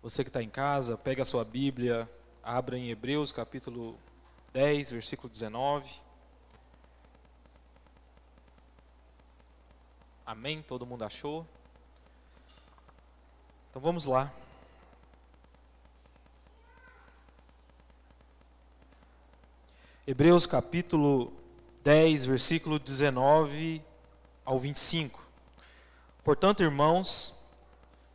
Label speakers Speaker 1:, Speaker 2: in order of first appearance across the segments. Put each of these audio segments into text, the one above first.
Speaker 1: Você que está em casa, pega a sua Bíblia, abra em Hebreus capítulo 10, versículo 19. Amém? Todo mundo achou? Então vamos lá. Hebreus capítulo 10, versículo 19 ao 25. Portanto, irmãos,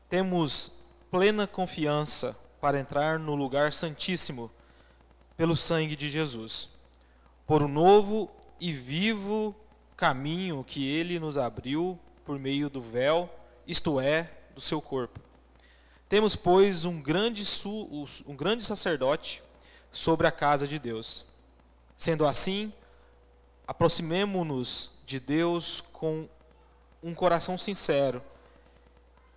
Speaker 1: temos plena confiança para entrar no lugar santíssimo pelo sangue de Jesus, por um novo e vivo caminho que ele nos abriu por meio do véu, isto é, do seu corpo. Temos, pois, um grande sacerdote sobre a casa de Deus. Sendo assim, aproximemo-nos de Deus com um coração sincero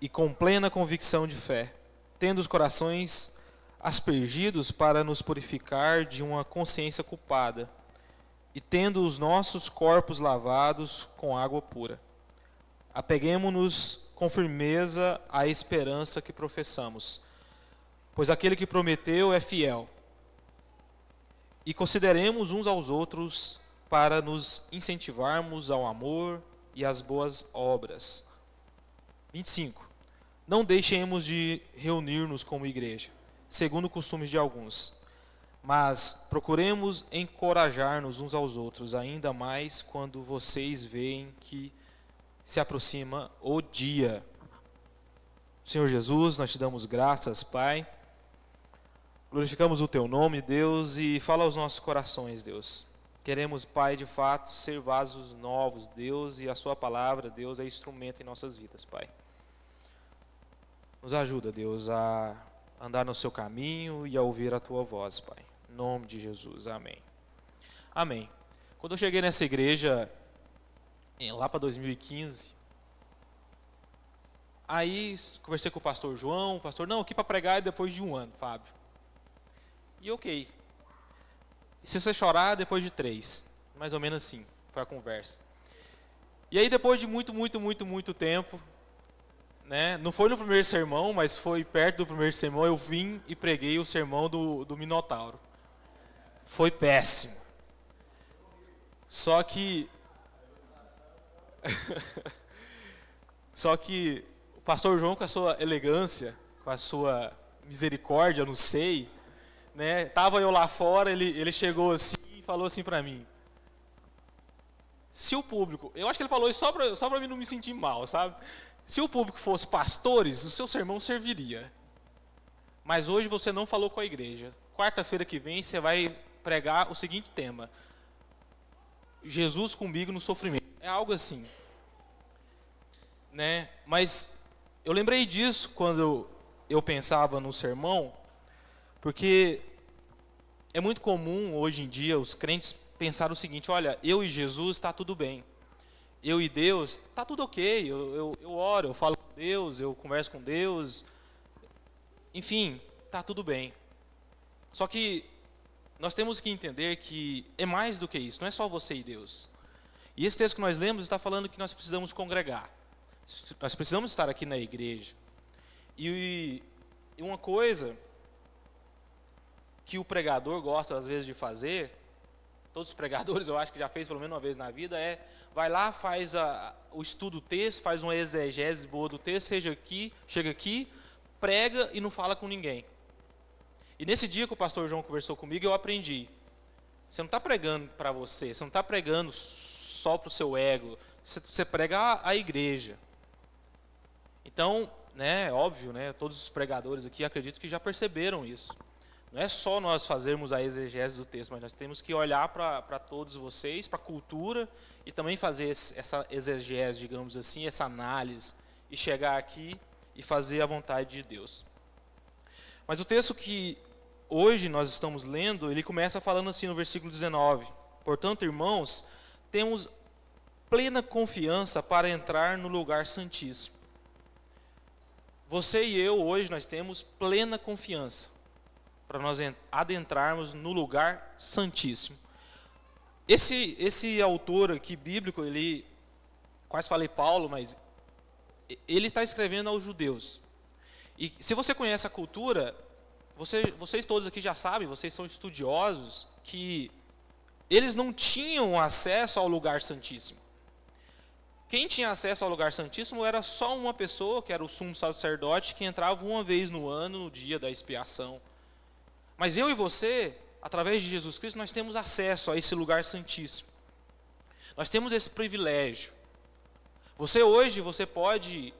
Speaker 1: e com plena convicção de fé, tendo os corações aspergidos para nos purificar de uma consciência culpada, e tendo os nossos corpos lavados com água pura. Apeguemo-nos com firmeza à esperança que professamos, pois aquele que prometeu é fiel. E consideremos uns aos outros para nos incentivarmos ao amor e às boas obras. 25. Não deixemos de reunir-nos como igreja, segundo costumes de alguns, mas procuremos encorajar-nos uns aos outros, ainda mais quando vocês veem que se aproxima o dia. Senhor Jesus, nós te damos graças, Pai. Glorificamos o Teu nome, Deus, e fala aos nossos corações, Deus. Queremos, Pai, de fato, ser vasos novos, Deus, e a Sua palavra, Deus, é instrumento em nossas vidas, Pai. Nos ajuda, Deus, a andar no Seu caminho e a ouvir a Tua voz, Pai. Em nome de Jesus, amém. Amém. Quando eu cheguei nessa igreja, lá para 2015, aí conversei com o pastor João, o pastor, não, aqui para pregar é depois de um ano, Fábio. E ok. E se você chorar, depois de 3. Mais ou menos assim, foi a conversa. E aí depois de muito tempo, né, não foi no primeiro sermão, mas foi perto do primeiro sermão, eu vim e preguei o sermão do Minotauro. Foi péssimo. Só que o pastor João, com a sua elegância, com a sua misericórdia, não sei, né, tava eu lá fora, ele chegou assim e falou assim para mim: se o público, eu acho que ele falou isso só para mim não me sentir mal, sabe? Se o público fosse pastores, o seu sermão serviria. Mas hoje você não falou com a igreja. Quarta-feira que vem você vai pregar o seguinte tema: Jesus comigo no sofrimento. É algo assim, né? Mas eu lembrei disso quando eu pensava no sermão, porque é muito comum hoje em dia os crentes pensar o seguinte: olha, eu e Jesus está tudo bem. Eu e Deus, está tudo ok, eu oro, eu falo com Deus, eu converso com Deus, enfim, está tudo bem. Só que nós temos que entender que é mais do que isso, não é só você e Deus. E esse texto que nós lemos está falando que nós precisamos congregar, nós precisamos estar aqui na igreja. E uma coisa que o pregador gosta às vezes de fazer, todos os pregadores eu acho que já fez pelo menos uma vez na vida, vai lá, faz o estudo do texto, faz uma exegese boa do texto, chega aqui, prega e não fala com ninguém. E nesse dia que o pastor João conversou comigo, eu aprendi: você não está pregando para você não está pregando só para o seu ego, você prega a igreja. Então, né, óbvio, né, todos os pregadores aqui acredito que já perceberam isso. Não é só nós fazermos a exegese do texto, mas nós temos que olhar para todos vocês, para a cultura, e também fazer essa exegese, digamos assim, essa análise, e chegar aqui e fazer a vontade de Deus. Mas o texto que hoje nós estamos lendo, ele começa falando assim no versículo 19: portanto, irmãos, temos plena confiança para entrar no lugar santíssimo. Você e eu, hoje, nós temos plena confiança para nós adentrarmos no lugar santíssimo. Esse autor aqui bíblico, ele, quase falei Paulo, mas ele está escrevendo aos judeus. E se você conhece a cultura, vocês todos aqui já sabem, vocês são estudiosos, que eles não tinham acesso ao lugar santíssimo. Quem tinha acesso ao lugar santíssimo era só uma pessoa, que era o sumo sacerdote, que entrava uma vez no ano, no dia da expiação. Mas eu e você, através de Jesus Cristo, nós temos acesso a esse lugar santíssimo. Nós temos esse privilégio. Você pode,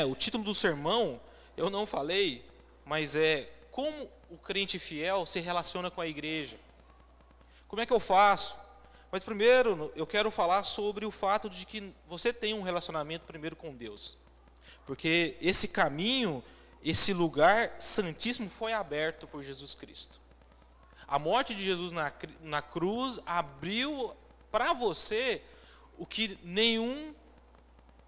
Speaker 1: o título do sermão, eu não falei, mas é como o crente fiel se relaciona com a igreja. Como é que eu faço? Mas primeiro, eu quero falar sobre o fato de que você tem um relacionamento primeiro com Deus. Porque esse caminho, esse lugar santíssimo foi aberto por Jesus Cristo. A morte de Jesus na cruz abriu para você o que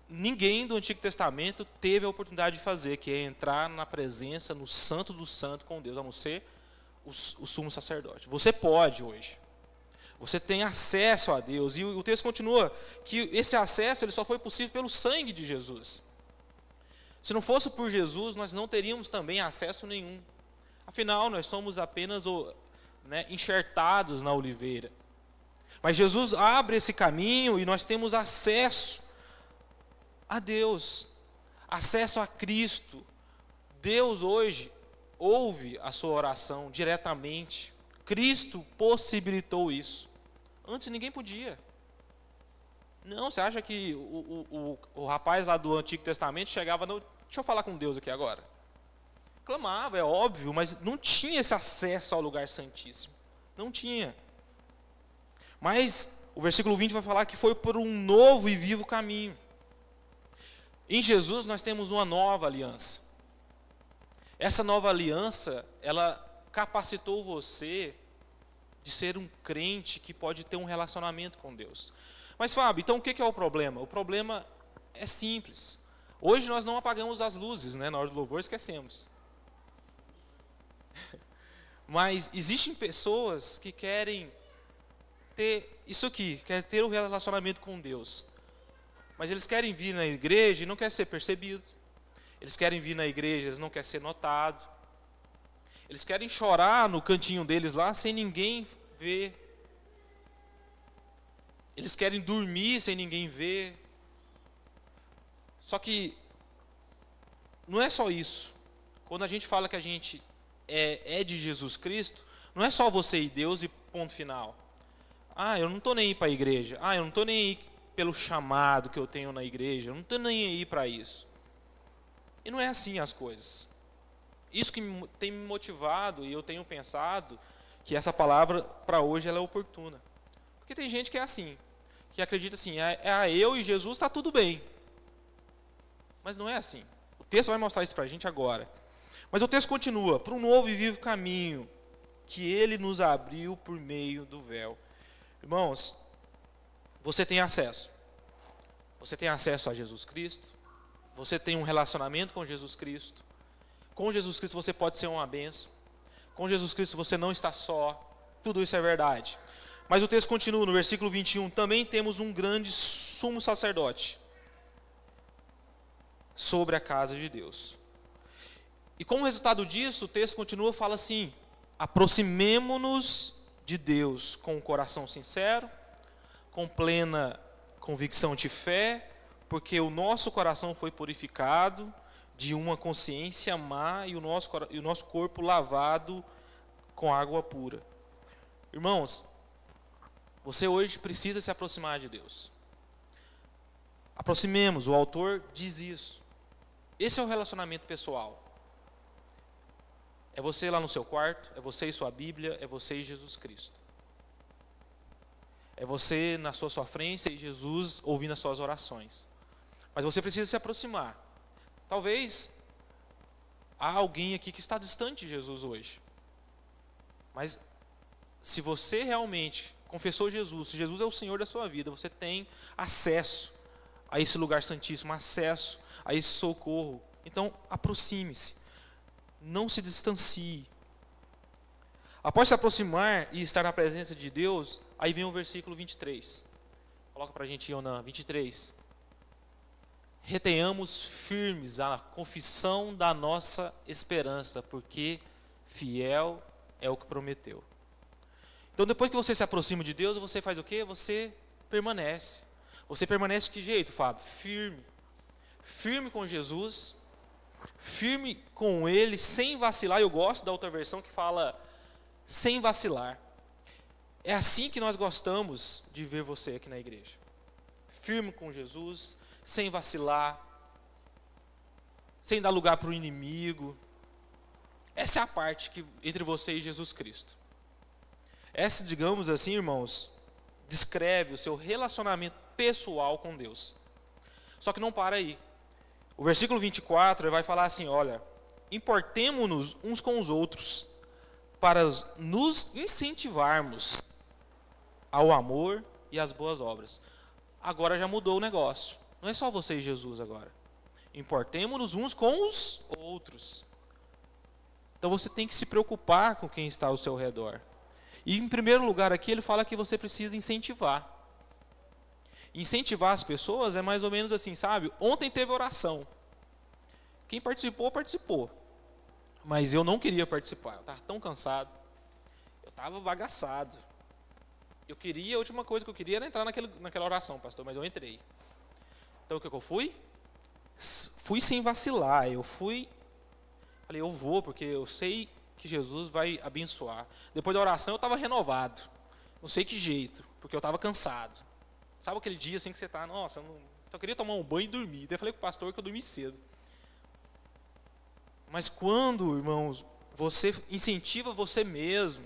Speaker 1: ninguém do Antigo Testamento teve a oportunidade de fazer, que é entrar na presença, no santo do santo com Deus, a não ser o sumo sacerdote. Você pode hoje. Você tem acesso a Deus. E o texto continua que esse acesso ele só foi possível pelo sangue de Jesus. Se não fosse por Jesus, nós não teríamos também acesso nenhum. Afinal, nós somos apenas enxertados na oliveira. Mas Jesus abre esse caminho e nós temos acesso a Deus, acesso a Cristo. Deus hoje ouve a sua oração diretamente. Cristo possibilitou isso. Antes ninguém podia. Não, você acha que o rapaz lá do Antigo Testamento chegava, não, deixa eu falar com Deus aqui agora. Clamava, é óbvio, mas não tinha esse acesso ao lugar santíssimo. Não tinha. Mas o versículo 20 vai falar que foi por um novo e vivo caminho. Em Jesus nós temos uma nova aliança. Essa nova aliança, ela capacitou você de ser um crente que pode ter um relacionamento com Deus. Mas Fábio, então o que é o problema? O problema é simples. Hoje nós não apagamos as luzes, na hora do louvor esquecemos. Mas existem pessoas que querem ter isso aqui, querem ter um relacionamento com Deus. Mas eles querem vir na igreja e não querem ser percebidos. Eles querem vir na igreja, eles não querem ser notados. Eles querem chorar no cantinho deles lá sem ninguém ver. Eles querem dormir sem ninguém ver. Só que não é só isso. Quando a gente fala que a gente é de Jesus Cristo, não é só você e Deus e ponto final. Eu não estou nem aí para a igreja. Eu não estou nem aí pelo chamado que eu tenho na igreja. Eu não estou nem aí para isso. E não é assim as coisas. Isso que tem me motivado e eu tenho pensado que essa palavra para hoje ela é oportuna. Porque tem gente que é assim, que acredita assim, eu e Jesus está tudo bem. Mas não é assim. O texto vai mostrar isso para a gente agora. Mas o texto continua, para um novo e vivo caminho que ele nos abriu por meio do véu. Irmãos, você tem acesso. Você tem acesso a Jesus Cristo. Você tem um relacionamento com Jesus Cristo. Com Jesus Cristo você pode ser uma bênção. Com Jesus Cristo você não está só. Tudo isso é verdade. Mas o texto continua no versículo 21. Também temos um grande sumo sacerdote sobre a casa de Deus. E como resultado disso, o texto continua e fala assim: aproximemo-nos de Deus com um coração sincero, com plena convicção de fé, porque o nosso coração foi purificado de uma consciência má e o nosso corpo lavado com água pura. Irmãos, você hoje precisa se aproximar de Deus. Aproximemos, o autor diz isso. Esse é o relacionamento pessoal. É você lá no seu quarto, é você e sua Bíblia, é você e Jesus Cristo. É você na sua sofrência e Jesus ouvindo as suas orações. Mas você precisa se aproximar. Talvez há alguém aqui que está distante de Jesus hoje. Mas se você realmente confessou Jesus, se Jesus é o Senhor da sua vida, você tem acesso a esse lugar santíssimo, acesso a esse socorro. Então, aproxime-se. Não se distancie. Após se aproximar e estar na presença de Deus, aí vem o versículo 23. Coloca para a gente, Yonan, 23. retenhamos firmes a confissão da nossa esperança, porque fiel é o que prometeu. Então, depois que você se aproxima de Deus, você faz o quê? Você permanece. Você permanece de que jeito, Fábio? Firme. Firme com Jesus, firme com Ele, sem vacilar. Eu gosto da outra versão que fala sem vacilar. É assim que nós gostamos de ver você aqui na igreja. Firme com Jesus, sem vacilar, sem dar lugar para o inimigo. Essa é a parte que, entre você e Jesus Cristo. Essa, digamos assim, irmãos, descreve o seu relacionamento pessoal com Deus. Só que não para aí. O versículo 24 vai falar assim, olha, importemo-nos uns com os outros, para nos incentivarmos ao amor e às boas obras. Agora já mudou o negócio. Não é só você e Jesus agora. Importemo-nos uns com os outros. Então você tem que se preocupar com quem está ao seu redor. E em primeiro lugar aqui ele fala que você precisa incentivar. Incentivar as pessoas é mais ou menos assim, sabe? Ontem teve oração. Quem participou, participou. Mas eu não queria participar. Eu estava tão cansado. Eu estava bagaçado. A última coisa que eu queria era entrar naquela oração, pastor, mas eu entrei. Então o que eu fui? Fui sem vacilar. Falei, eu vou, porque eu sei que Jesus vai abençoar. Depois da oração eu estava renovado. Não sei que jeito, porque eu estava cansado. Sabe aquele dia assim que você está, nossa, eu só queria tomar um banho e dormir. Até falei com o pastor que eu dormi cedo. Mas quando, irmãos, você incentiva você mesmo,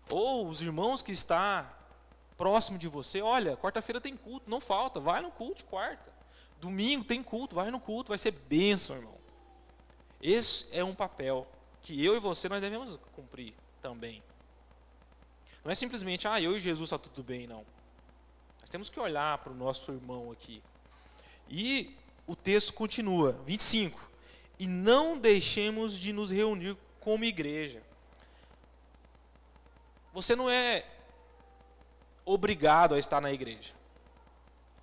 Speaker 1: ou os irmãos que estão próximo de você, olha, quarta-feira tem culto, não falta, vai no culto de quarta. Domingo tem culto, vai no culto, vai ser bênção, irmão. Esse é um papel que eu e você nós devemos cumprir também. Não é simplesmente, eu e Jesus está tudo bem, não. Nós temos que olhar para o nosso irmão aqui. E o texto continua, 25. E não deixemos de nos reunir como igreja. Você não é obrigado a estar na igreja.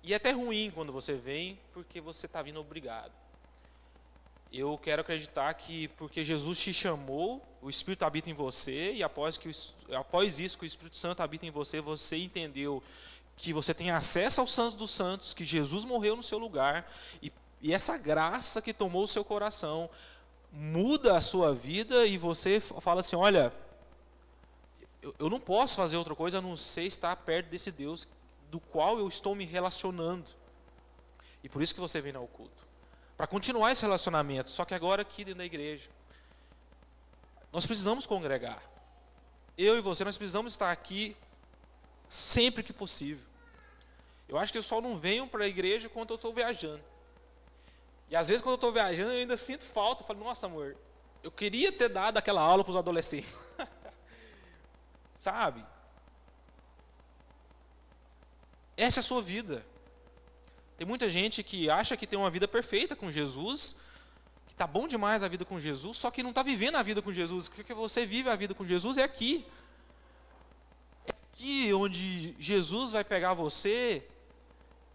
Speaker 1: E é até ruim quando você vem, porque você está vindo obrigado. Eu quero acreditar que porque Jesus te chamou, o Espírito habita em você, e após isso que o Espírito Santo habita em você, você entendeu que você tem acesso aos santos dos santos, que Jesus morreu no seu lugar, e essa graça que tomou o seu coração muda a sua vida, e você fala assim, olha, eu não posso fazer outra coisa a não ser estar perto desse Deus do qual eu estou me relacionando. E por isso que você vem ao culto. Para continuar esse relacionamento, só que agora aqui dentro da igreja. Nós precisamos congregar. Eu e você, nós precisamos estar aqui sempre que possível. Eu acho que eu só não venho para a igreja quando eu estou viajando. E às vezes quando eu estou viajando eu ainda sinto falta. Eu falo, nossa amor, eu queria ter dado aquela aula para os adolescentes. Sabe? Essa é a sua vida. Tem muita gente que acha que tem uma vida perfeita com Jesus, que está bom demais a vida com Jesus, só que não está vivendo a vida com Jesus. Porque você vive a vida com Jesus é aqui. É aqui onde Jesus vai pegar você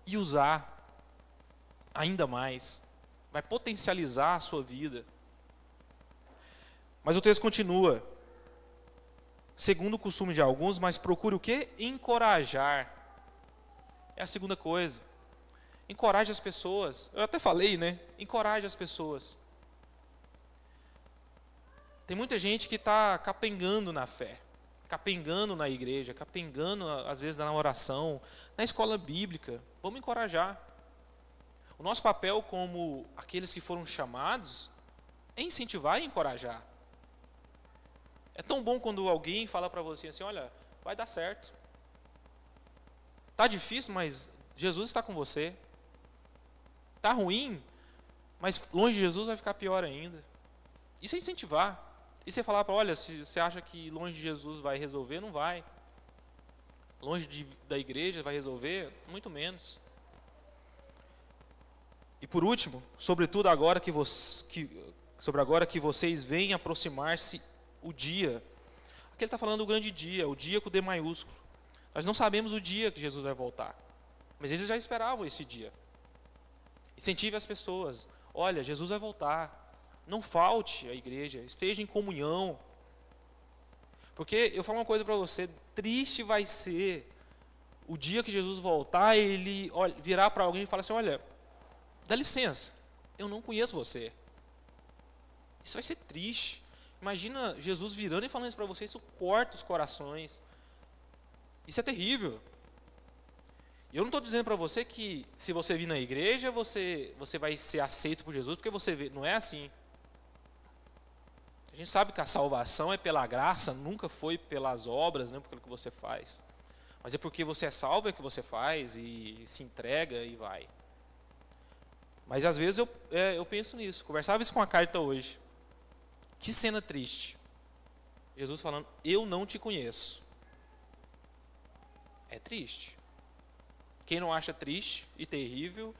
Speaker 1: e usar ainda mais. Vai potencializar a sua vida. Mas o texto continua. Segundo o costume de alguns, mas procure o quê? Encorajar. É a segunda coisa. Encoraje as pessoas. Eu até falei, né? Encoraje as pessoas. Tem muita gente que está capengando na fé, capengando na igreja, capengando às vezes na oração, na escola bíblica. Vamos encorajar. O nosso papel como aqueles que foram chamados é incentivar e encorajar. É tão bom quando alguém fala para você assim, olha, vai dar certo. Está difícil, mas Jesus está com você. Está ruim, mas longe de Jesus vai ficar pior ainda. Isso é incentivar. E você falar para, olha, se você acha que longe de Jesus vai resolver, não vai. Longe da igreja vai resolver, muito menos. E por último, sobretudo agora que vocês veem aproximar-se o dia. Aqui ele está falando do grande dia, o dia com D maiúsculo. Nós não sabemos o dia que Jesus vai voltar. Mas eles já esperavam esse dia. Incentive as pessoas. Olha, Jesus vai voltar. Não falte à igreja, esteja em comunhão. Porque eu falo uma coisa para você, triste vai ser o dia que Jesus voltar, ele virar para alguém e falar assim, olha, dá licença, eu não conheço você. Isso vai ser triste. Imagina Jesus virando e falando isso para você, isso corta os corações. Isso é terrível. E eu não estou dizendo para você que se você vir na igreja, você vai ser aceito por Jesus, porque você vê, não é assim. A gente sabe que a salvação é pela graça, nunca foi pelas obras, não pelo que você faz. Mas é porque você é salvo é que você faz e se entrega e vai. Mas às vezes eu penso nisso. Conversava isso com a Carta hoje. Que cena triste. Jesus falando, eu não te conheço. É triste. Quem não acha triste e terrível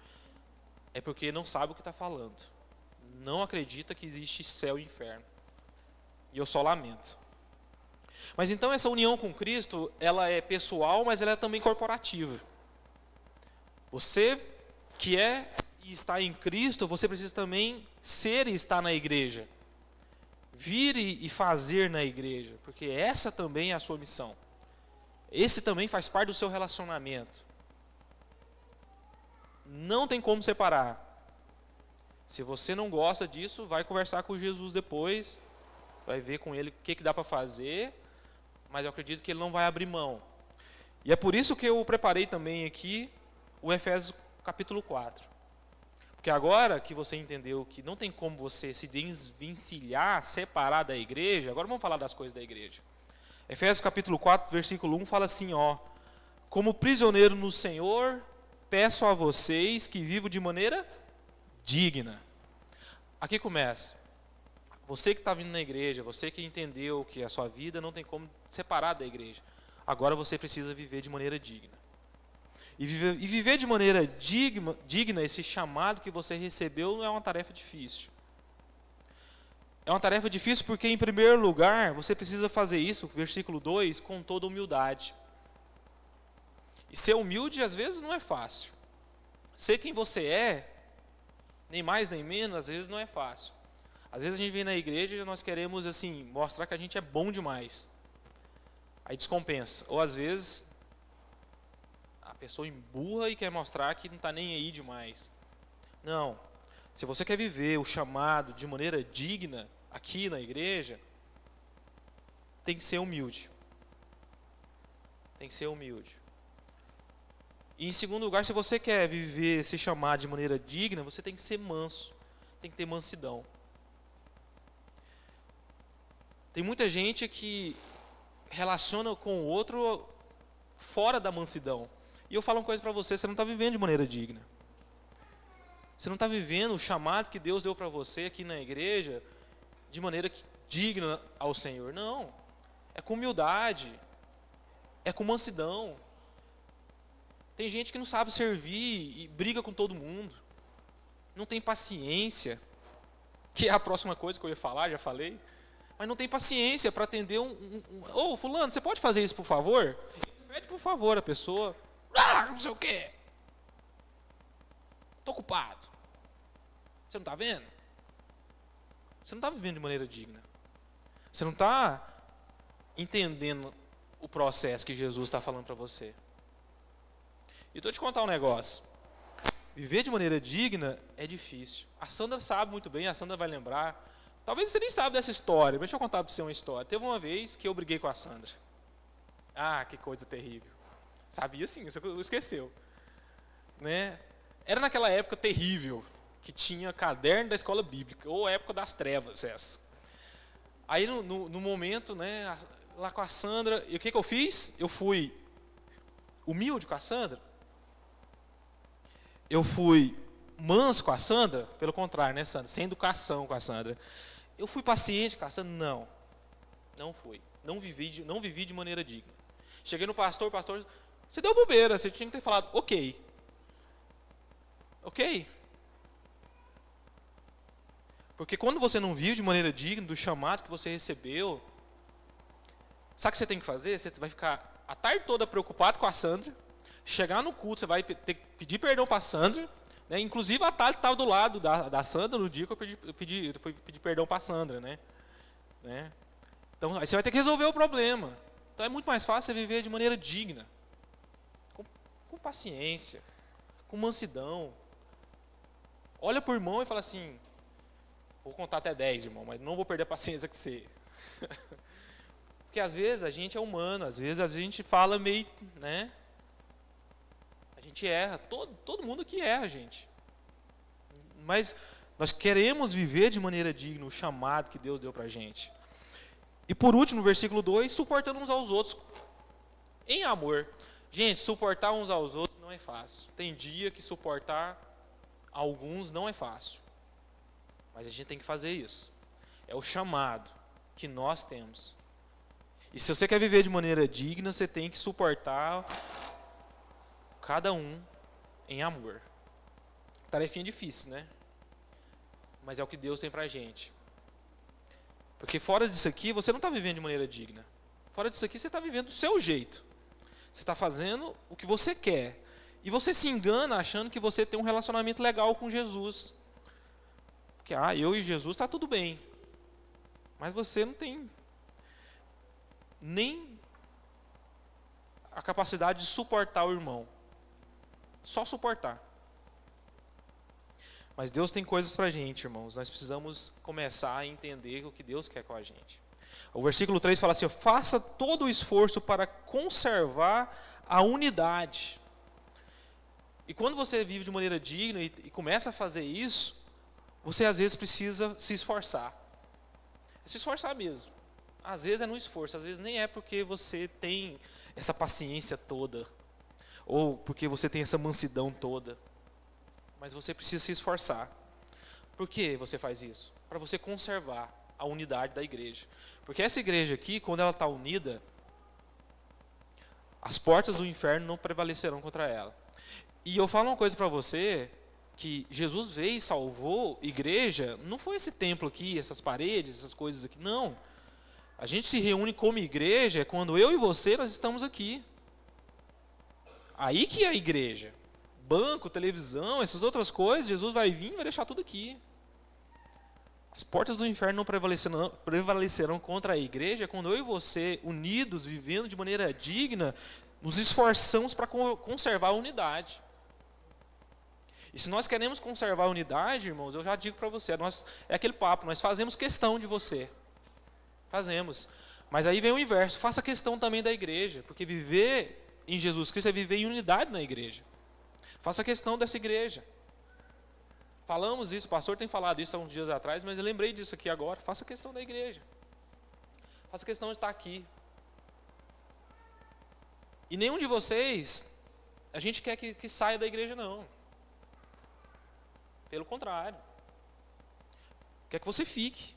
Speaker 1: é porque não sabe o que está falando. Não acredita que existe céu e inferno. E eu só lamento. Mas então essa união com Cristo, ela é pessoal, mas ela é também corporativa. Você que é e está em Cristo, você precisa também ser e estar na igreja. Vir e fazer na igreja, porque essa também é a sua missão. Esse também faz parte do seu relacionamento. Não tem como separar. Se você não gosta disso, vai conversar com Jesus depois, vai ver com ele o que dá para fazer, mas eu acredito que ele não vai abrir mão. E é por isso que eu preparei também aqui o Efésios capítulo 4. Porque agora que você entendeu que não tem como você se desvencilhar, separar da igreja, agora vamos falar das coisas da igreja. Efésios capítulo 4, versículo 1 fala assim, como prisioneiro no Senhor, peço a vocês que vivam de maneira digna. Aqui começa. Você que está vindo na igreja, você que entendeu que a sua vida não tem como separar da igreja, agora você precisa viver de maneira digna. E viver de maneira digna, esse chamado que você recebeu, não é uma tarefa difícil. É uma tarefa difícil porque, em primeiro lugar, você precisa fazer isso, versículo 2, com toda humildade. E ser humilde, às vezes, não é fácil. Ser quem você é, nem mais nem menos, às vezes não é fácil. Às vezes a gente vem na igreja e nós queremos assim, mostrar que a gente é bom demais. Aí descompensa. Ou às vezes a pessoa emburra e quer mostrar que não está nem aí demais. Não. Se você quer viver o chamado de maneira digna aqui na igreja, tem que ser humilde. Tem que ser humilde. E em segundo lugar, se você quer viver esse chamado de maneira digna, você tem que ser manso. Tem que ter mansidão. Tem muita gente que relaciona com o outro fora da mansidão. E eu falo uma coisa para você, você não está vivendo de maneira digna. Você não está vivendo o chamado que Deus deu para você aqui na igreja de maneira digna ao Senhor. Não. É com humildade. É com mansidão. Tem gente que não sabe servir e briga com todo mundo. Não tem paciência. Que é a próxima coisa que eu ia falar, já falei. Mas não tem paciência para atender Ô, fulano, você pode fazer isso, por favor? Pede, por favor, a pessoa. Não sei o quê. Estou ocupado. Você não está vendo? Você não está vivendo de maneira digna. Você não está entendendo o processo que Jesus está falando para você. E estou te contar um negócio. Viver de maneira digna é difícil. A Sandra sabe muito bem, a Sandra vai lembrar. Talvez você nem sabe dessa história, mas deixa eu contar para você uma história. Teve uma vez que eu briguei com a Sandra. Ah, que coisa terrível. Sabia sim, você esqueceu. Né? Era naquela época terrível, que tinha caderno da escola bíblica, ou época das trevas essa. Aí no momento, né, lá com a Sandra, e o que eu fiz? Eu fui humilde com a Sandra. Eu fui manso com a Sandra, pelo contrário, né, Sandra? Sem educação com a Sandra. Eu fui paciente com a Sandra? Não fui. Não vivi de maneira digna. Cheguei no pastor, você deu bobeira, você tinha que ter falado, ok. Porque quando você não vive de maneira digna do chamado que você recebeu, sabe o que você tem que fazer? Você vai ficar a tarde toda preocupado com a Sandra, chegar no culto, você vai ter que pedir perdão para a Sandra, Né? Inclusive a Thalita estava do lado da Sandra no dia que eu fui pedir perdão para a Sandra. Né? Então aí você vai ter que resolver o problema. Então é muito mais fácil você viver de maneira digna, com paciência, com mansidão. Olha para o irmão e fala assim, vou contar até 10, irmão, mas não vou perder a paciência com você. Porque às vezes a gente é humano, às vezes a gente fala meio, né? A gente erra, todo mundo aqui erra, gente. Mas nós queremos viver de maneira digna o chamado que Deus deu para a gente. E por último, no versículo 2, suportando uns aos outros em amor. Gente, suportar uns aos outros não é fácil. Tem dia que suportar alguns não é fácil. Mas a gente tem que fazer isso. É o chamado que nós temos. E se você quer viver de maneira digna, você tem que suportar cada um em amor. Tarefinha difícil, né? Mas é o que Deus tem pra gente. Porque fora disso aqui, você não está vivendo de maneira digna. Fora disso aqui, você está vivendo do seu jeito. Você está fazendo o que você quer. E você se engana achando que você tem um relacionamento legal com Jesus. Porque, eu e Jesus está tudo bem. Mas você não tem nem a capacidade de suportar o irmão. Só suportar. Mas Deus tem coisas para a gente, irmãos. Nós precisamos começar a entender o que Deus quer com a gente. O versículo 3 fala assim, faça todo o esforço para conservar a unidade. E quando você vive de maneira digna e começa a fazer isso, você às vezes precisa se esforçar. Se esforçar mesmo. Às vezes é no esforço, às vezes nem é porque você tem essa paciência toda, ou porque você tem essa mansidão toda. Mas você precisa se esforçar. Por que você faz isso? Para você conservar a unidade da igreja. Porque essa igreja aqui, quando ela está unida, as portas do inferno não prevalecerão contra ela. E eu falo uma coisa para você, que Jesus veio e salvou igreja, não foi esse templo aqui, essas paredes, essas coisas aqui, não. A gente se reúne como igreja quando eu e você, nós estamos aqui. Aí que é a igreja. Banco, televisão, essas outras coisas, Jesus vai vir e vai deixar tudo aqui. As portas do inferno não prevalecerão contra a igreja quando eu e você, unidos, vivendo de maneira digna, nos esforçamos para conservar a unidade. E se nós queremos conservar a unidade, irmãos, eu já digo para você, é aquele papo, nós fazemos questão de você. Fazemos. Mas aí vem o inverso, faça questão também da igreja, porque viver em Jesus Cristo é viver em unidade na igreja. Faça questão dessa igreja. Falamos isso, o pastor tem falado isso há uns dias atrás, mas eu lembrei disso aqui agora. Faça questão da igreja. Faça questão de estar aqui. E nenhum de vocês, a gente quer que saia da igreja, não. Pelo contrário. Quer que você fique.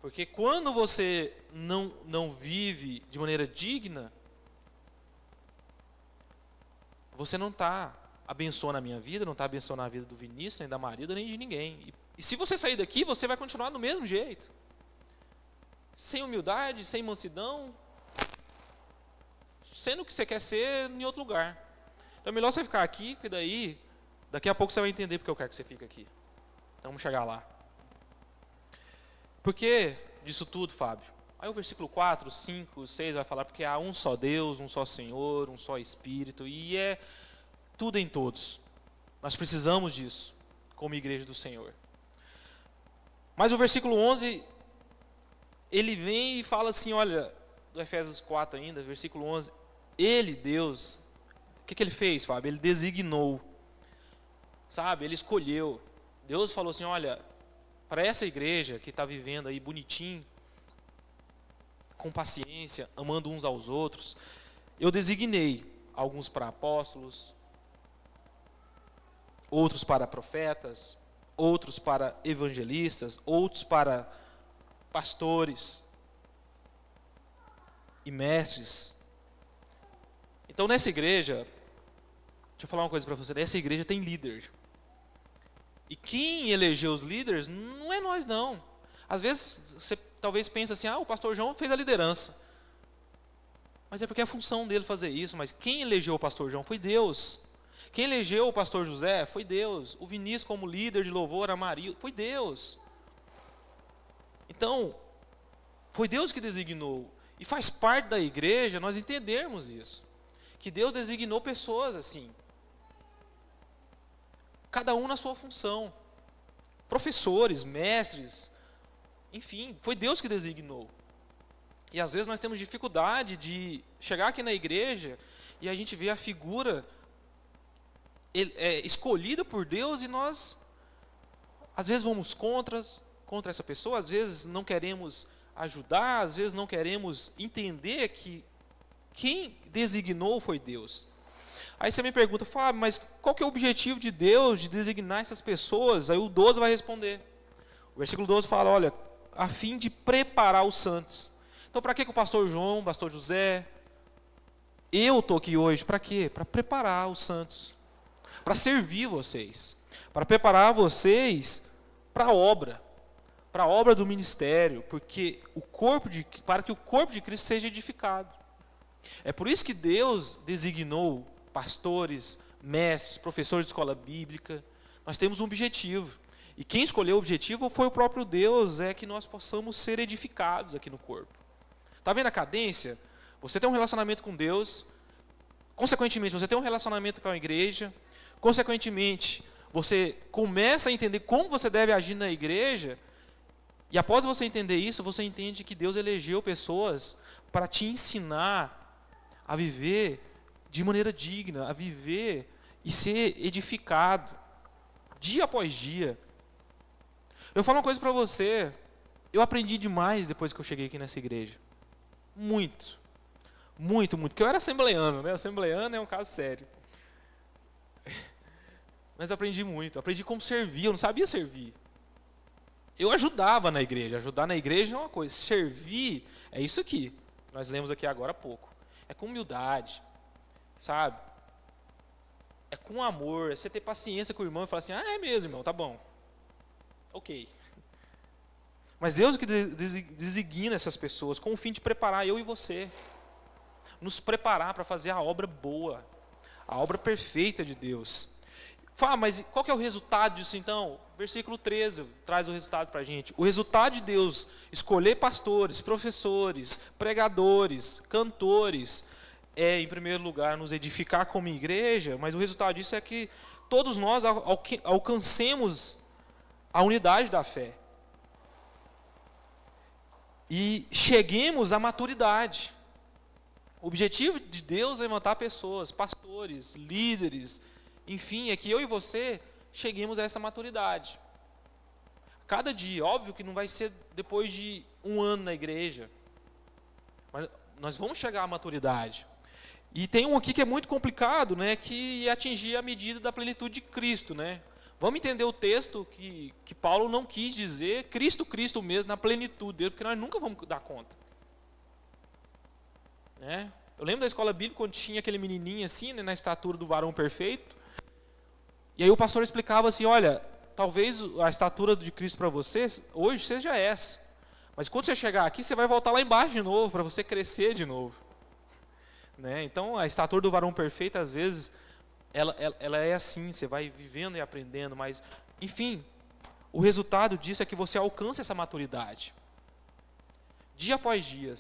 Speaker 1: Porque quando você não vive de maneira digna, você não está abençoando a minha vida, não está abençoando a vida do Vinícius, nem da Marida, nem de ninguém. E se você sair daqui, você vai continuar do mesmo jeito. Sem humildade, sem mansidão, sendo o que você quer ser em outro lugar. Então é melhor você ficar aqui, porque daqui a pouco você vai entender porque eu quero que você fique aqui. Então vamos chegar lá. Por que disso tudo, Fábio? Aí o versículo 4, 5, 6 vai falar, porque há um só Deus, um só Senhor, um só Espírito, e é tudo em todos. Nós precisamos disso, como igreja do Senhor. Mas o versículo 11, ele vem e fala assim, olha, do Efésios 4 ainda, versículo 11, ele, Deus, o que ele fez, Fábio? Ele designou, sabe, ele escolheu. Deus falou assim, olha, para essa igreja que está vivendo aí bonitinho, com paciência, amando uns aos outros, eu designei alguns para apóstolos, outros para profetas, outros para evangelistas, outros para pastores e mestres. Então nessa igreja, deixa eu falar uma coisa para você, nessa igreja tem líder. E quem elegeu os líderes não é nós não. Às vezes você talvez pense assim, o pastor João fez a liderança. Mas é porque é a função dele fazer isso, mas quem elegeu o pastor João foi Deus. Quem elegeu o pastor José foi Deus. O Vinícius como líder de louvor, a Maria, foi Deus. Então, foi Deus que designou. E faz parte da igreja nós entendermos isso. Que Deus designou pessoas assim. Cada um na sua função. Professores, mestres, enfim, foi Deus que designou. E às vezes nós temos dificuldade de chegar aqui na igreja e a gente vê a figura escolhida por Deus e nós, às vezes vamos contra essa pessoa, às vezes não queremos ajudar, às vezes não queremos entender que quem designou foi Deus. Aí você me pergunta, Fábio, mas qual que é o objetivo de Deus de designar essas pessoas? Aí o 12 vai responder. O versículo 12 fala, olha, a fim de preparar os santos. Então para que o pastor João, o pastor José, eu estou aqui hoje, para quê? Para preparar os santos. Para servir vocês. Para preparar vocês para a obra do ministério, porque para que o corpo de Cristo seja edificado. É por isso que Deus designou pastores, mestres, professores de escola bíblica. Nós temos um objetivo. E quem escolheu o objetivo foi o próprio Deus, é que nós possamos ser edificados aqui no corpo. Está vendo a cadência? Você tem um relacionamento com Deus, consequentemente você tem um relacionamento com a igreja, consequentemente você começa a entender como você deve agir na igreja, e após você entender isso, você entende que Deus elegeu pessoas para te ensinar a viver de maneira digna, a viver e ser edificado, dia após dia. Eu falo uma coisa para você, eu aprendi demais depois que eu cheguei aqui nessa igreja. Muito, porque eu era assembleiano, né? Assembleiano é um caso sério. Mas eu aprendi muito, aprendi como servir, eu não sabia servir. Eu ajudava na igreja, ajudar na igreja é uma coisa, servir é isso aqui, nós lemos aqui agora há pouco. É com humildade, sabe? É com amor, é você ter paciência com o irmão e falar assim, é mesmo, irmão, tá bom. Ok. Mas Deus que designa essas pessoas com o fim de preparar eu e você. Nos preparar para fazer a obra boa, a obra perfeita de Deus. Fala, mas qual que é o resultado disso então? Versículo 13 traz o resultado para a gente. O resultado de Deus escolher pastores, professores, pregadores, cantores, é, em primeiro lugar, nos edificar como igreja, mas o resultado disso é que todos nós alcancemos a unidade da fé. E cheguemos à maturidade. O objetivo de Deus é levantar pessoas, pastores, líderes, enfim, é que eu e você cheguemos a essa maturidade. Cada dia, óbvio que não vai ser depois de um ano na igreja, mas nós vamos chegar à maturidade. E tem um aqui que é muito complicado, né, que é atingir a medida da plenitude de Cristo, né? Vamos entender o texto que Paulo não quis dizer Cristo mesmo na plenitude dele, porque nós nunca vamos dar conta. Né? Eu lembro da escola bíblica quando tinha aquele menininho assim, né, na estatura do varão perfeito. E aí o pastor explicava assim, olha, talvez a estatura de Cristo para você hoje seja essa. Mas quando você chegar aqui, você vai voltar lá embaixo de novo, para você crescer de novo. Né? Então a estatura do varão perfeito, às vezes, ela é assim, você vai vivendo e aprendendo, mas, enfim, o resultado disso é que você alcança essa maturidade. Dia após dia.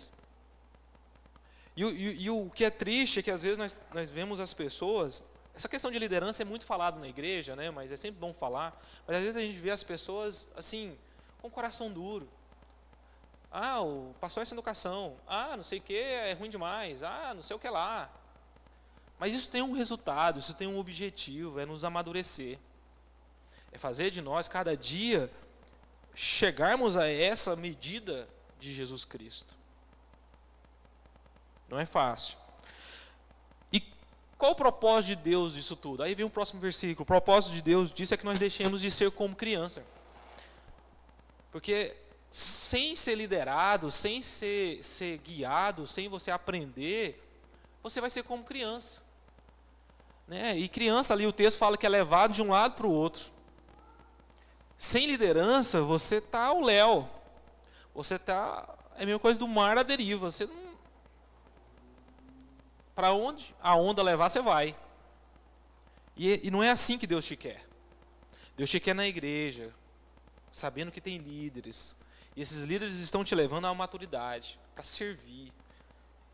Speaker 1: E o que é triste é que às vezes nós vemos as pessoas, essa questão de liderança é muito falado na igreja, né, mas é sempre bom falar, mas às vezes a gente vê as pessoas assim, com o coração duro. O pastor é essa educação, não sei o que, é ruim demais, não sei o que lá. Mas isso tem um resultado, isso tem um objetivo, é nos amadurecer. É fazer de nós, cada dia, chegarmos a essa medida de Jesus Cristo. Não é fácil. E qual o propósito de Deus disso tudo? Aí vem o próximo versículo. O propósito de Deus disso é que nós deixemos de ser como criança. Porque sem ser liderado, sem ser guiado, sem você aprender, você vai ser como criança. Né? E criança ali, o texto fala que é levado de um lado para o outro. Sem liderança, você está ao léu. Você está, é a mesma coisa do mar à deriva. Você não, para onde a onda levar, você vai. E não é assim que Deus te quer. Deus te quer na igreja, sabendo que tem líderes. E esses líderes estão te levando a uma maturidade, para servir.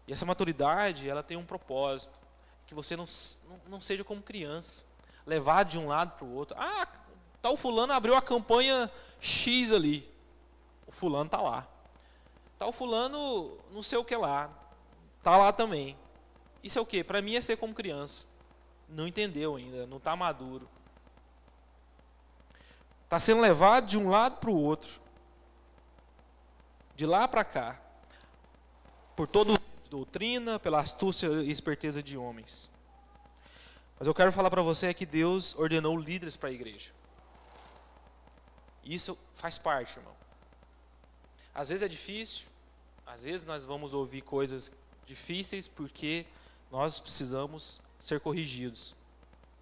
Speaker 1: E essa maturidade, ela tem um propósito. Que você não seja como criança. Levado de um lado para o outro. Ah, tal fulano abriu a campanha X ali. O fulano está lá. Tal fulano não sei o que lá. Está lá também. Isso é o quê? Para mim é ser como criança. Não entendeu ainda, não está maduro. Está sendo levado de um lado para o outro. De lá para cá. Por toda doutrina, pela astúcia e esperteza de homens. Mas eu quero falar para você que Deus ordenou líderes para a igreja. Isso faz parte, irmão. Às vezes é difícil, às vezes nós vamos ouvir coisas difíceis porque nós precisamos ser corrigidos.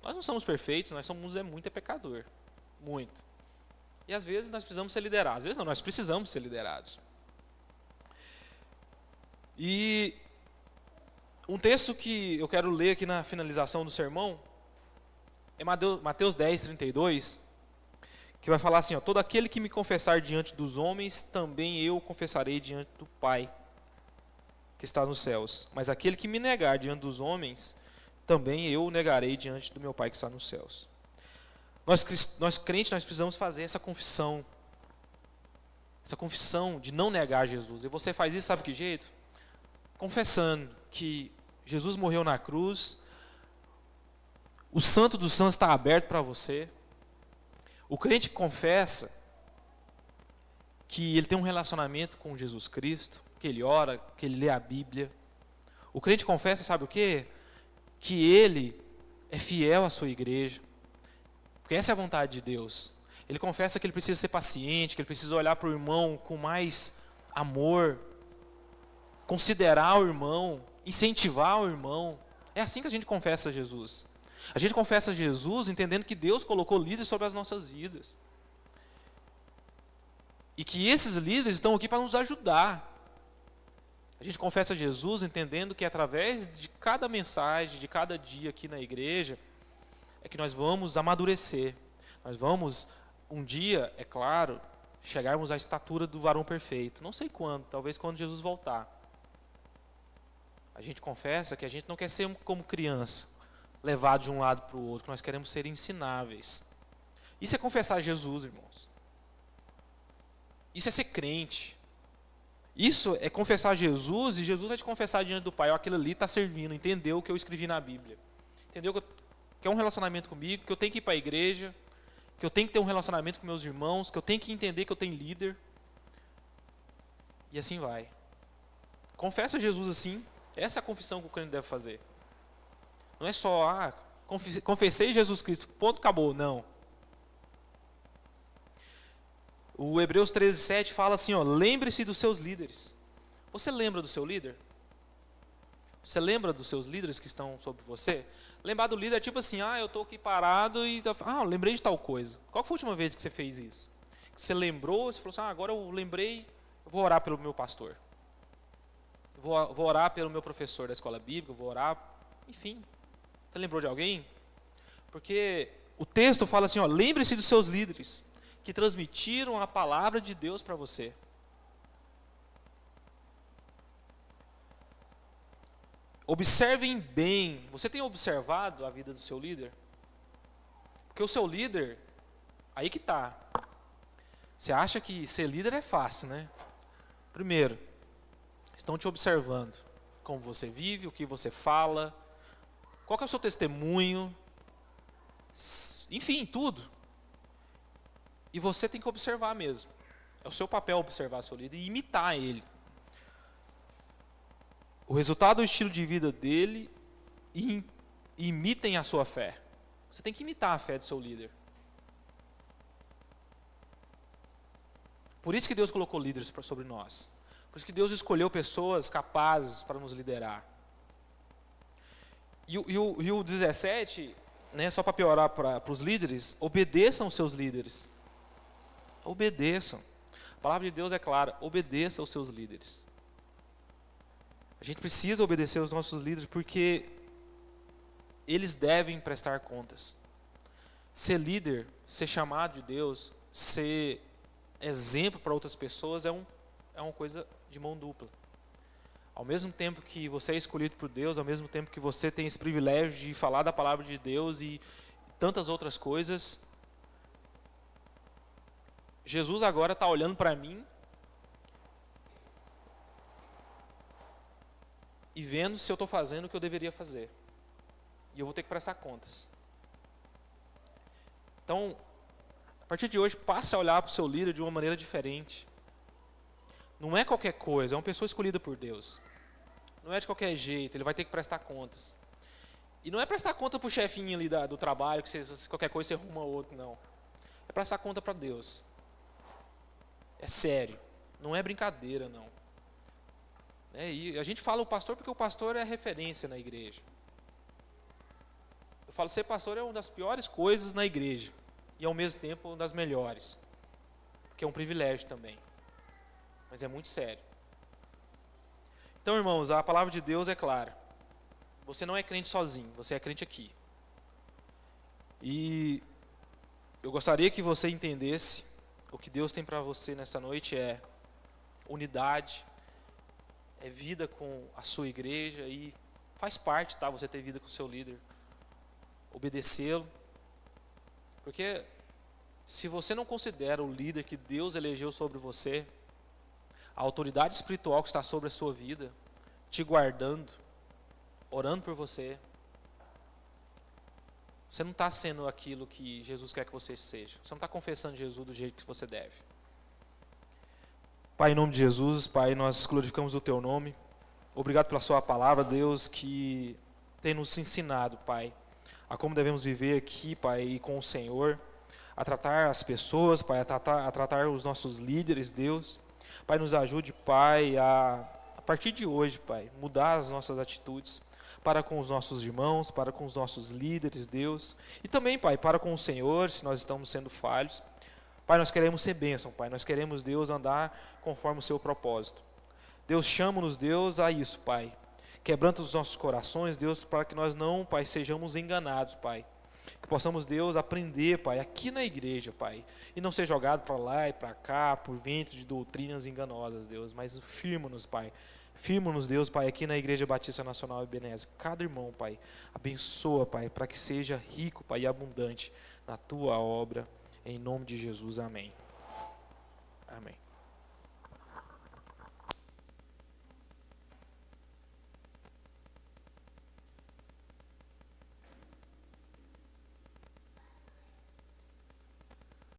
Speaker 1: Nós não somos perfeitos, nós somos muito pecador. Muito. E às vezes nós precisamos ser liderados. Às vezes não, nós precisamos ser liderados. E um texto que eu quero ler aqui na finalização do sermão é Mateus 10, 32, que vai falar assim, ó, todo aquele que me confessar diante dos homens, também eu confessarei diante do Pai, que está nos céus. Mas aquele que me negar diante dos homens, também eu o negarei diante do meu Pai que está nos céus. Nós crentes, nós precisamos fazer essa confissão de não negar Jesus. E você faz isso, sabe que jeito? Confessando que Jesus morreu na cruz, o Santo dos Santos está aberto para você. O crente confessa que ele tem um relacionamento com Jesus Cristo, que ele ora, que ele lê a Bíblia. O crente confessa, sabe o quê? Que ele é fiel à sua igreja, porque essa é a vontade de Deus. Ele confessa que ele precisa ser paciente, que ele precisa olhar para o irmão com mais amor, considerar o irmão, incentivar o irmão. É assim que a gente confessa Jesus. A gente confessa Jesus entendendo que Deus colocou líderes sobre as nossas vidas. E que esses líderes estão aqui para nos ajudar. A gente confessa Jesus entendendo que através de cada mensagem, de cada dia aqui na igreja, é que nós vamos amadurecer. Nós vamos, um dia, é claro, chegarmos à estatura do varão perfeito. Não sei quando, talvez quando Jesus voltar. A gente confessa que a gente não quer ser como criança, levado de um lado para o outro, que nós queremos ser ensináveis. Isso é confessar Jesus, irmãos. Isso é ser crente. Isso é confessar Jesus e Jesus vai te confessar diante do Pai. Ó, aquilo ali está servindo, entendeu o que eu escrevi na Bíblia. Entendeu que é um relacionamento comigo, que eu tenho que ir para a igreja, que eu tenho que ter um relacionamento com meus irmãos, que eu tenho que entender que eu tenho líder. E assim vai. Confessa Jesus assim. Essa é a confissão que o crente deve fazer. Não é só, confessei Jesus Cristo, ponto, acabou. Não. O Hebreus 13:7 fala assim, ó, lembre-se dos seus líderes. Você lembra do seu líder? Você lembra dos seus líderes que estão sobre você? Lembrar do líder é tipo assim, eu estou aqui parado e eu lembrei de tal coisa. Qual foi a última vez que você fez isso? Que você lembrou, você falou assim, agora eu lembrei, eu vou orar pelo meu pastor. Vou orar pelo meu professor da escola bíblica, vou orar, enfim. Você lembrou de alguém? Porque o texto fala assim, ó, lembre-se dos seus líderes, que transmitiram a palavra de Deus para você. Observem bem. Você tem observado a vida do seu líder? Porque o seu líder, aí que está. Você acha que ser líder é fácil, né? Primeiro, estão te observando. Como você vive, o que você fala, qual que é o seu testemunho, enfim, tudo. E você tem que observar mesmo. É o seu papel observar seu líder e imitar ele. O resultado do estilo de vida dele imitem a sua fé. Você tem que imitar a fé do seu líder. Por isso que Deus colocou líderes sobre nós. Por isso que Deus escolheu pessoas capazes para nos liderar. E o 17, né, só para piorar para os líderes, obedeçam os seus líderes. Obedeçam. A palavra de Deus é clara, obedeça aos seus líderes. A gente precisa obedecer aos nossos líderes porque eles devem prestar contas. Ser líder, ser chamado de Deus, ser exemplo para outras pessoas é uma coisa de mão dupla. Ao mesmo tempo que você é escolhido por Deus, ao mesmo tempo que você tem esse privilégio de falar da palavra de Deus e tantas outras coisas, Jesus agora está olhando para mim e vendo se eu estou fazendo o que eu deveria fazer. E eu vou ter que prestar contas. Então, a partir de hoje, passe a olhar para o seu líder de uma maneira diferente. Não é qualquer coisa, é uma pessoa escolhida por Deus. Não é de qualquer jeito, ele vai ter que prestar contas. E não é prestar conta para o chefinho ali do trabalho, que se qualquer coisa você arruma outro, não. É prestar conta para Deus. É sério, não é brincadeira, não. E a gente fala o pastor porque o pastor é referência na igreja. Eu falo, ser pastor é uma das piores coisas na igreja. E ao mesmo tempo uma das melhores. Porque é um privilégio também. Mas é muito sério. Então, irmãos, a palavra de Deus é clara. Você não é crente sozinho, você é crente aqui. E eu gostaria que você entendesse o que Deus tem para você nessa noite é unidade, é vida com a sua igreja e faz parte, tá? Você ter vida com o seu líder, obedecê-lo. Porque se você não considera o líder que Deus elegeu sobre você, a autoridade espiritual que está sobre a sua vida, te guardando, orando por você, você não está sendo aquilo que Jesus quer que você seja. Você não está confessando Jesus do jeito que você deve. Pai, em nome de Jesus, Pai, nós glorificamos o Teu nome. Obrigado pela Sua palavra, Deus, que tem nos ensinado, Pai, a como devemos viver aqui, Pai, e com o Senhor, a tratar as pessoas, Pai, a tratar os nossos líderes, Deus. Pai, nos ajude, Pai, a partir de hoje, Pai, mudar as nossas atitudes para com os nossos irmãos, para com os nossos líderes, Deus. E também, Pai, para com o Senhor, se nós estamos sendo falhos. Pai, nós queremos ser bênção, Pai. Nós queremos, Deus, andar conforme o seu propósito. Deus, chama-nos, Deus, a isso, Pai. Quebranta os nossos corações, Deus, para que nós não, Pai, sejamos enganados, Pai. Que possamos, Deus, aprender, Pai, aqui na igreja, Pai, e não ser jogado para lá e para cá, por vento de doutrinas enganosas, Deus, mas firma-nos, Pai. Firma-nos, Deus, Pai, aqui na Igreja Batista Nacional Ebenezer. Cada irmão, Pai, abençoa, Pai, para que seja rico, Pai, e abundante na Tua obra. Em nome de Jesus, amém. Amém.